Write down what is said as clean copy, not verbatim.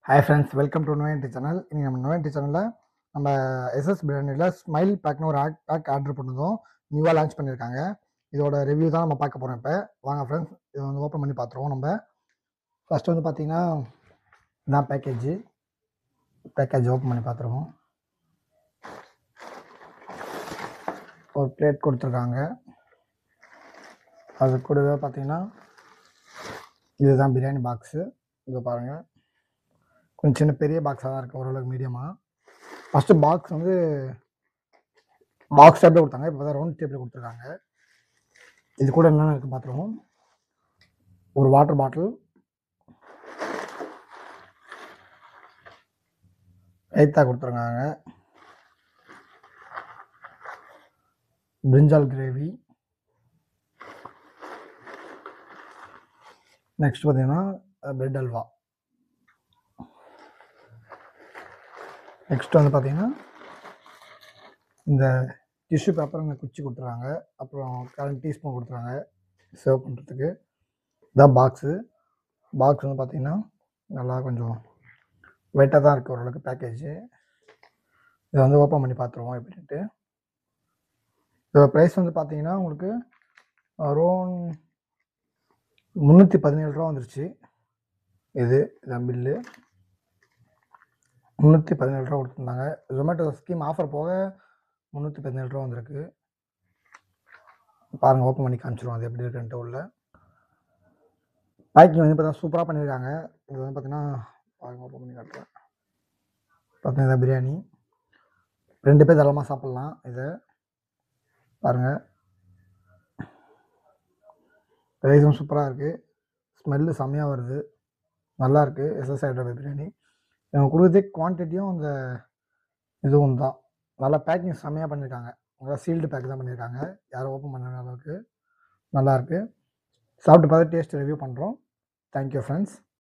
Hi friends, welcome to நோயன்டி channel. இன்னைக்கு நம்ம நோயன்டி சேனலில் நம்ம எஸ்எஸ் பிராண்டில் ஸ்மைல் பேக்னு ஒரு பேக் ஆர்டர் பண்ணியிருந்தோம். நியூவாக லான்ச் பண்ணியிருக்காங்க. இதோட ரிவ்யூ தான் நம்ம பார்க்க போகிறோம். இப்போ வாங்க ஃப்ரெண்ட்ஸ், இதை வந்து ஓப்பன் பண்ணி பார்த்துருவோம். நம்ம ஃபஸ்ட்டு வந்து பார்த்தீங்கன்னா இதான் பேக்கேஜ் ஓப்பன் பண்ணி பார்த்துருவோம். ஒரு பிளேட் கொடுத்துருக்காங்க. அது கூடவே பார்த்தீங்கன்னா இதுதான் பிரியாணி பாக்ஸு. இதை பாருங்கள், கொஞ்சம் சின்ன பெரிய பாக்ஸாக தான் இருக்குது, ஓரளவுக்கு மீடியமாக. ஃபஸ்ட்டு பாக்ஸ் வந்து பாக்ஸ் டைப்பில் கொடுத்தாங்க, இப்போ தான் ரவுண்ட் டைப்பில் கொடுத்துருக்காங்க. இது கூட என்னென்ன இருக்குது பார்த்துருவோம். ஒரு வாட்டர் பாட்டில், ரைத்தா கொடுத்துருக்காங்க, பிரிஞ்சால் கிரேவி, நெக்ஸ்ட் பார்த்தீங்கன்னா பிரெட் அல்வா, நெக்ஸ்ட் வந்து பார்த்தீங்கன்னா இந்த டிஷ்யூ பேப்பர் இந்த குச்சி கொடுத்துருக்காங்க, அப்புறம் 1 டீஸ்பூன் கொடுத்துருக்காங்க சர்வ் பண்ணுறதுக்கு. இதான் பாக்ஸு வந்து பார்த்தீங்கன்னா நல்லா கொஞ்சம் வெயிட்டாக தான் இருக்குது ஓரளவுக்கு பேக்கேஜு. இதை வந்து ஓப்பன் பண்ணி பார்த்துருவோம் எப்படின்ட்டு. இதோட ப்ரைஸ் வந்து பார்த்தீங்கன்னா உங்களுக்கு அரௌண்ட் 317 ரூபா வந்துருச்சு. இதான் பில்லு. 317 ரூபா கொடுத்துருந்தாங்க. ஜொமேட்டோ ஸ்கீம் ஆஃபர் போக 317 ரூபா வந்திருக்கு. பாருங்கள், ஓப்பன் பண்ணி காமிச்சிருவோம் அது எப்படி இருக்குன்ட்டு. உள்ள பேக்கிங் வந்து பார்த்தா சூப்பராக பண்ணியிருக்காங்க. இது வந்து பார்த்தீங்கன்னா பாருங்கள், ஓப்பன் பண்ணி காட்டுறேன். பார்த்தீங்கன்னா பிரியாணி 2 பேர் தாராளமாக சாப்பிட்லாம். இதை பாருங்கள், ரைஸும் சூப்பராக இருக்குது, ஸ்மெல்லு செம்மையாக வருது, நல்லா இருக்குது. எஸ்எஸ் ஹைதராபாத் பிரியாணி இவங்க கொடுக்குறதே குவான்டிட்டியும் அந்த இதுவும் தான். நல்லா பேக்கிங் செம்மையாக பண்ணியிருக்காங்க. நல்லா சீல்டு பேக் தான் பண்ணியிருக்காங்க, யாரும் ஓப்பன் பண்ண அளவுக்கு நல்லாயிருக்கு. சாப்பிட்டு பார்த்து டேஸ்ட் ரிவ்யூ பண்ணுறோம். Thank you friends.